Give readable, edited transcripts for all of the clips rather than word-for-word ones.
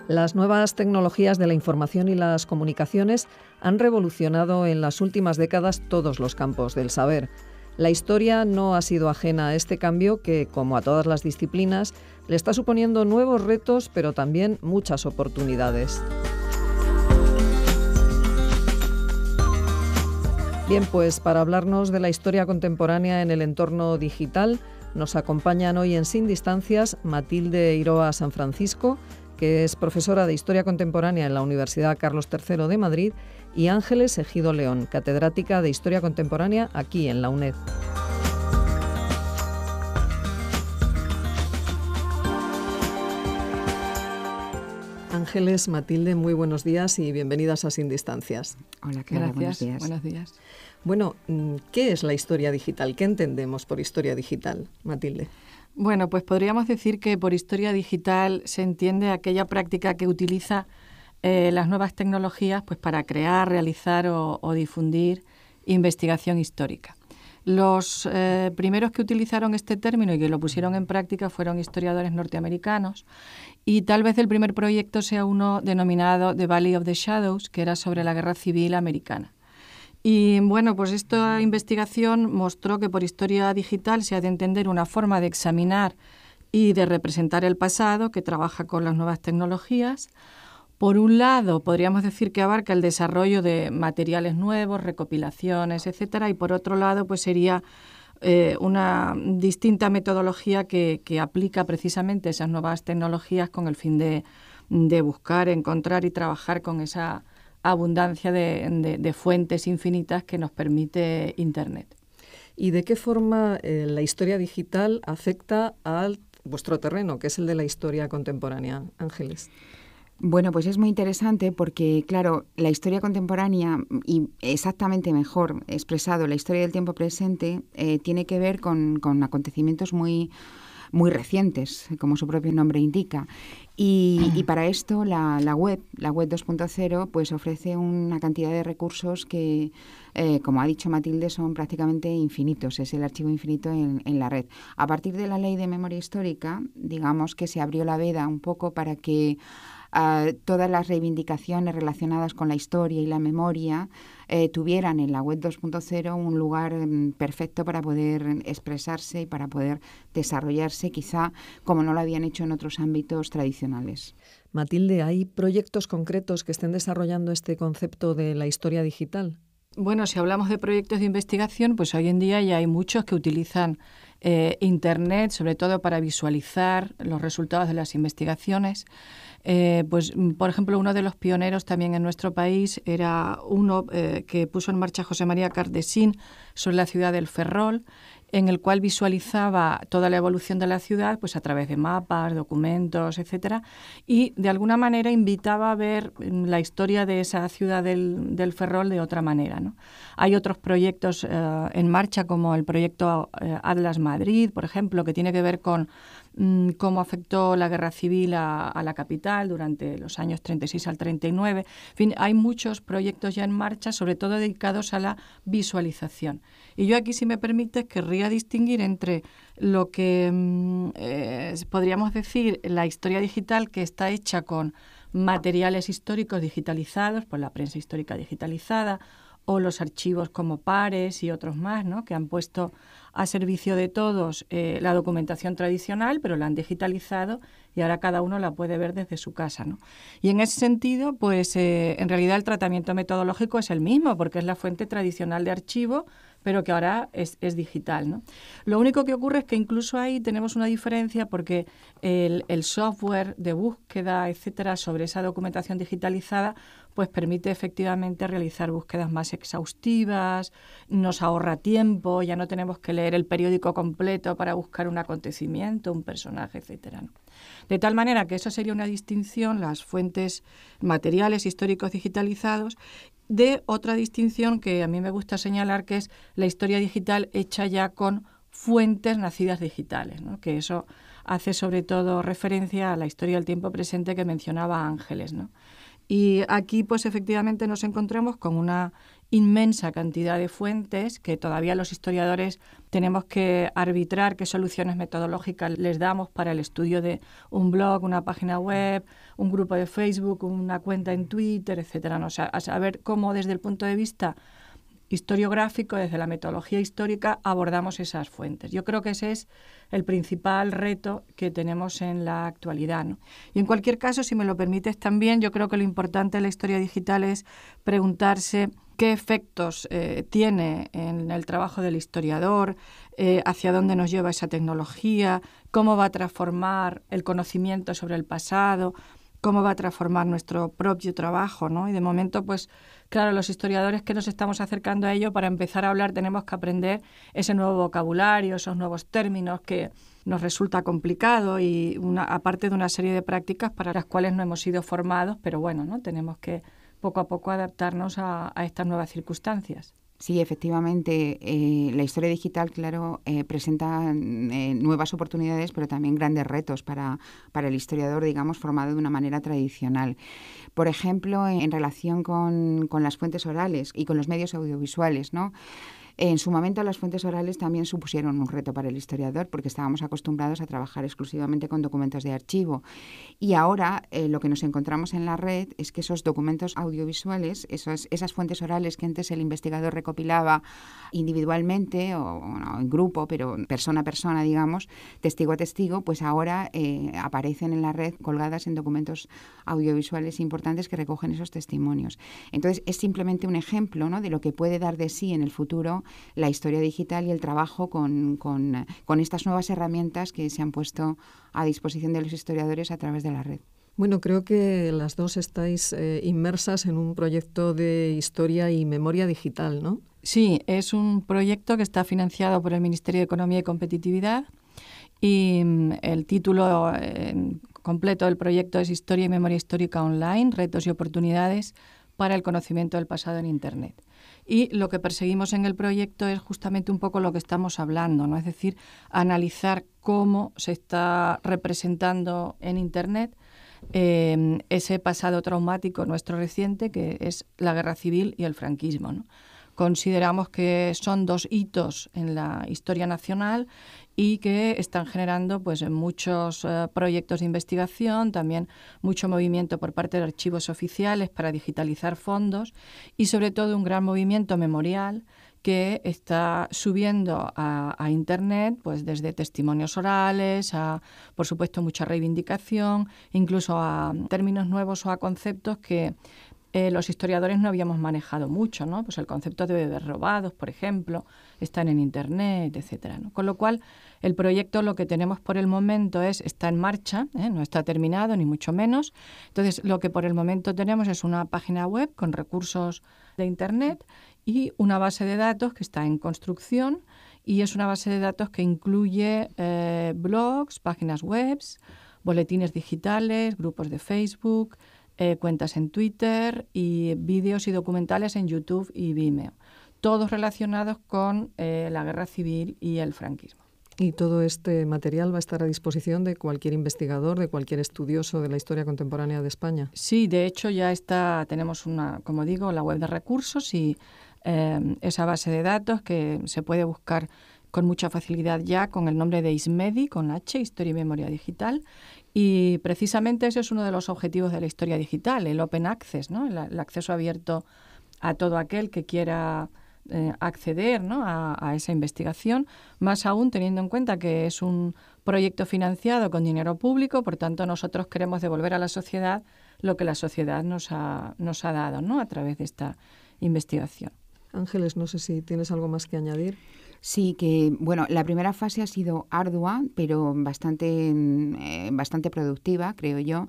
Las nuevas tecnologías de la información y las comunicaciones han revolucionado en las últimas décadas todos los campos del saber. La historia no ha sido ajena a este cambio que, como a todas las disciplinas, le está suponiendo nuevos retos, pero también muchas oportunidades. Bien, pues para hablarnos de la historia contemporánea en el entorno digital, nos acompañan hoy en Sin Distancias Matilde Iroa San Francisco, que es profesora de Historia Contemporánea en la Universidad Carlos III de Madrid, y Ángeles Ejido León, catedrática de Historia Contemporánea aquí en la UNED. Ángeles, Matilde, muy buenos días y bienvenidas a Sin Distancias. Hola, Clara, buenos días. Buenos días. Bueno, ¿qué es la historia digital? ¿Qué entendemos por historia digital, Matilde? Bueno, pues podríamos decir que por historia digital se entiende aquella práctica que utiliza las nuevas tecnologías pues, para crear, realizar o difundir investigación histórica. Los primeros que utilizaron este término y que lo pusieron en práctica fueron historiadores norteamericanos, y tal vez el primer proyecto sea uno denominado The Valley of the Shadows, que era sobre la Guerra Civil Americana. Y bueno, pues esta investigación mostró que por historia digital se ha de entender una forma de examinar y de representar el pasado que trabaja con las nuevas tecnologías. Por un lado, podríamos decir que abarca el desarrollo de materiales nuevos, recopilaciones, etcétera, y por otro lado, pues sería una distinta metodología que aplica precisamente esas nuevas tecnologías con el fin de buscar, encontrar y trabajar con esa abundancia de fuentes infinitas que nos permite Internet. ¿Y de qué forma la historia digital afecta a vuestro terreno, que es el de la historia contemporánea, Ángeles? Bueno, pues es muy interesante porque, claro, la historia contemporánea, y exactamente mejor expresado, la historia del tiempo presente, tiene que ver con acontecimientos muy recientes, como su propio nombre indica. Y para esto la web 2.0, pues ofrece una cantidad de recursos que, como ha dicho Matilde, son prácticamente infinitos. Es el archivo infinito en la red. A partir de la Ley de Memoria Histórica, digamos que se abrió la veda un poco para que todas las reivindicaciones relacionadas con la historia y la memoria tuvieran en la web 2.0 un lugar perfecto para poder expresarse y para poder desarrollarse, quizá como no lo habían hecho en otros ámbitos tradicionales. Matilde, ¿hay proyectos concretos que estén desarrollando este concepto de la historia digital? Bueno, si hablamos de proyectos de investigación, pues hoy en día ya hay muchos que utilizan Internet, sobre todo para visualizar los resultados de las investigaciones. Pues, por ejemplo, uno de los pioneros también en nuestro país era uno que puso en marcha José María Cardesín sobre la ciudad del Ferrol, en el cual visualizaba toda la evolución de la ciudad pues a través de mapas, documentos, etcétera, y de alguna manera invitaba a ver la historia de esa ciudad del Ferrol de otra manera, ¿no? Hay otros proyectos en marcha, como el proyecto Atlas Madrid, por ejemplo, que tiene que ver con cómo afectó la guerra civil a la capital durante los años 36 al 39. En fin, hay muchos proyectos ya en marcha, sobre todo dedicados a la visualización. Y yo aquí, si me permites, querría distinguir entre lo que podríamos decir la historia digital, que está hecha con materiales históricos digitalizados, por la prensa histórica digitalizada, o los archivos como Pares y otros más, ¿no?, que han puesto a servicio de todos la documentación tradicional, pero la han digitalizado y ahora cada uno la puede ver desde su casa, ¿no? Y en ese sentido, pues en realidad el tratamiento metodológico es el mismo, porque es la fuente tradicional de archivo, pero que ahora es digital, ¿no? Lo único que ocurre es que incluso ahí tenemos una diferencia, porque el software de búsqueda, etcétera, sobre esa documentación digitalizada, pues permite efectivamente realizar búsquedas más exhaustivas, nos ahorra tiempo, ya no tenemos que leer el periódico completo para buscar un acontecimiento, un personaje, etcétera, ¿no? De tal manera que esa sería una distinción, las fuentes materiales históricos digitalizados, de otra distinción que a mí me gusta señalar, que es la historia digital hecha ya con fuentes nacidas digitales, ¿no?, que eso hace sobre todo referencia a la historia del tiempo presente que mencionaba Ángeles, ¿no? Y aquí, pues efectivamente nos encontramos con una inmensa cantidad de fuentes que todavía los historiadores tenemos que arbitrar qué soluciones metodológicas les damos para el estudio de un blog, una página web, un grupo de Facebook, una cuenta en Twitter, etcétera, ¿no? O sea, a saber cómo desde el punto de vista historiográfico, desde la metodología histórica, abordamos esas fuentes. Yo creo que ese es el principal reto que tenemos en la actualidad, ¿no? Y en cualquier caso, si me lo permites también, yo creo que lo importante de la historia digital es preguntarse qué efectos tiene en el trabajo del historiador, hacia dónde nos lleva esa tecnología, cómo va a transformar el conocimiento sobre el pasado, cómo va a transformar nuestro propio trabajo, ¿no? Y de momento, pues, claro, los historiadores que nos estamos acercando a ello, para empezar a hablar tenemos que aprender ese nuevo vocabulario, esos nuevos términos que nos resulta complicado y aparte de una serie de prácticas para las cuales no hemos sido formados, pero bueno, ¿no? Tenemos que poco a poco adaptarnos a estas nuevas circunstancias. Sí, efectivamente, la historia digital, claro, presenta nuevas oportunidades, pero también grandes retos para el historiador, digamos, formado de una manera tradicional. Por ejemplo, en relación con las fuentes orales y con los medios audiovisuales, ¿no? En su momento las fuentes orales también supusieron un reto para el historiador porque estábamos acostumbrados a trabajar exclusivamente con documentos de archivo. Y ahora lo que nos encontramos en la red es que esos documentos audiovisuales, esas fuentes orales que antes el investigador recopilaba individualmente o en grupo, pero persona a persona, digamos, testigo a testigo, pues ahora aparecen en la red colgadas en documentos audiovisuales importantes que recogen esos testimonios. Entonces es simplemente un ejemplo, ¿no?, de lo que puede dar de sí en el futuro la historia digital y el trabajo con estas nuevas herramientas que se han puesto a disposición de los historiadores a través de la red. Bueno, creo que las dos estáis inmersas en un proyecto de historia y memoria digital, ¿no? Sí, es un proyecto que está financiado por el Ministerio de Economía y Competitividad y el título completo del proyecto es Historia y Memoria Histórica Online, retos y oportunidades para el conocimiento del pasado en Internet. Y lo que perseguimos en el proyecto es justamente un poco lo que estamos hablando, ¿no? Es decir, analizar cómo se está representando en Internet ese pasado traumático nuestro reciente, que es la guerra civil y el franquismo, ¿no? Consideramos que son dos hitos en la historia nacional y que están generando pues muchos proyectos de investigación, también mucho movimiento por parte de archivos oficiales para digitalizar fondos y sobre todo un gran movimiento memorial que está subiendo a Internet, pues desde testimonios orales a, por supuesto, mucha reivindicación, incluso a términos nuevos o a conceptos que los historiadores no habíamos manejado mucho, ¿no? Pues el concepto de bebés robados, por ejemplo, están en Internet, etcétera, ¿no? Con lo cual, el proyecto lo que tenemos por el momento está en marcha, no está terminado, ni mucho menos. Entonces, lo que por el momento tenemos es una página web con recursos de Internet y una base de datos que está en construcción y es una base de datos que incluye blogs, páginas web, boletines digitales, grupos de Facebook, cuentas en Twitter y vídeos y documentales en YouTube y Vimeo, todos relacionados con la guerra civil y el franquismo. Y todo este material va a estar a disposición de cualquier investigador, de cualquier estudioso de la historia contemporánea de España. Sí, de hecho ya tenemos como digo, la web de recursos y esa base de datos que se puede buscar con mucha facilidad ya con el nombre de ISMEDI, con H, Historia y Memoria Digital. Y precisamente ese es uno de los objetivos de la historia digital, el Open Access, ¿no? El acceso abierto a todo aquel que quiera acceder, ¿no?, a esa investigación, más aún teniendo en cuenta que es un proyecto financiado con dinero público, por tanto nosotros queremos devolver a la sociedad lo que la sociedad nos ha dado, ¿no?, a través de esta investigación. Ángeles, no sé si tienes algo más que añadir. Sí, que bueno, la primera fase ha sido ardua, pero bastante productiva, creo yo,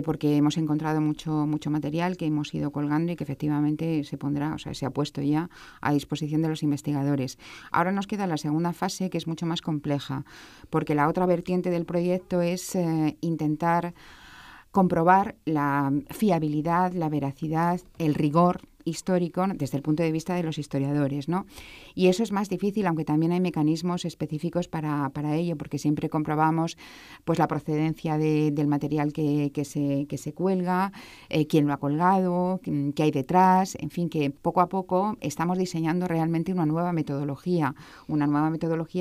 porque hemos encontrado mucho material que hemos ido colgando y que efectivamente se ha puesto ya a disposición de los investigadores. Ahora nos queda la segunda fase, que es mucho más compleja, porque la otra vertiente del proyecto es intentar comprobar la fiabilidad, la veracidad, el rigor histórico desde el punto de vista de los historiadores, ¿no? Y eso es más difícil, aunque también hay mecanismos específicos para ello, porque siempre comprobamos pues la procedencia del material que se cuelga, quién lo ha colgado, qué hay detrás, en fin, que poco a poco estamos diseñando realmente una nueva metodología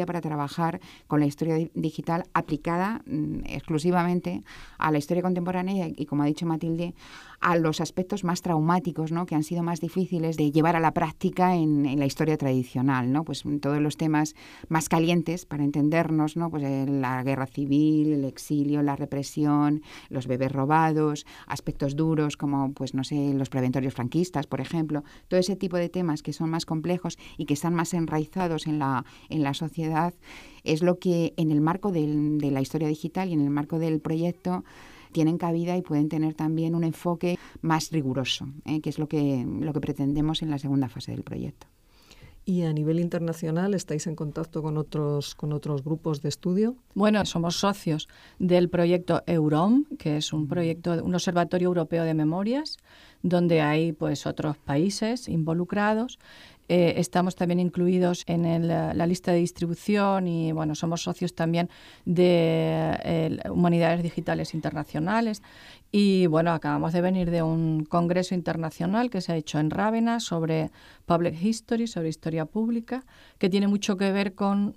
para trabajar con la historia digital aplicada exclusivamente a la historia contemporánea y, como ha dicho Matilde, a los aspectos más traumáticos, ¿no?, que han sido más difíciles de llevar a la práctica en la historia tradicional, ¿no? Pues todos los temas más calientes para entendernos, ¿no? Pues la guerra civil, el exilio, la represión, los bebés robados, aspectos duros como, pues no sé, los preventorios franquistas, por ejemplo, todo ese tipo de temas que son más complejos y que están más enraizados en la sociedad, es lo que en el marco de la historia digital y en el marco del proyecto tienen cabida y pueden tener también un enfoque más riguroso, que es lo que pretendemos en la segunda fase del proyecto. ¿Y a nivel internacional estáis en contacto con otros grupos de estudio? Bueno, somos socios del proyecto EUROM, que es un proyecto, un observatorio europeo de memorias, donde hay pues otros países involucrados. Estamos también incluidos en la lista de distribución y bueno, somos socios también de Humanidades Digitales Internacionales. Y bueno, acabamos de venir de un congreso internacional que se ha hecho en Rávena sobre Public History, sobre historia pública, que tiene mucho que ver con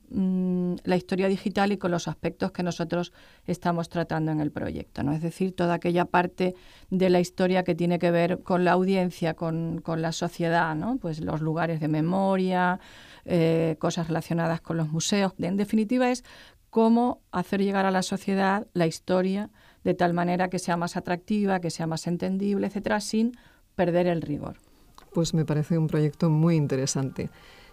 la historia digital y con los aspectos que nosotros estamos tratando en el proyecto, ¿no? Es decir, toda aquella parte de la historia que tiene que ver con la audiencia, con la sociedad, ¿no? Pues los lugares de memoria, cosas relacionadas con los museos. En definitiva, es cómo hacer llegar a la sociedad la historia de tal manera que sea más atractiva, que sea más entendible, etcétera, sin perder el rigor. Pues me parece un proyecto muy interesante.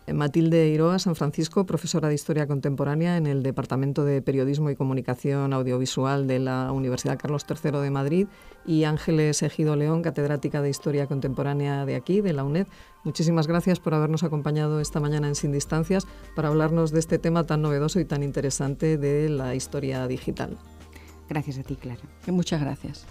Matilde Iroa San Francisco, profesora de Historia Contemporánea en el Departamento de Periodismo y Comunicación Audiovisual de la Universidad Carlos III de Madrid, y Ángeles Ejido León, catedrática de Historia Contemporánea de aquí, de la UNED. Muchísimas gracias por habernos acompañado esta mañana en Sin Distancias para hablarnos de este tema tan novedoso y tan interesante de la historia digital. Gracias a ti, Clara. Muchas gracias.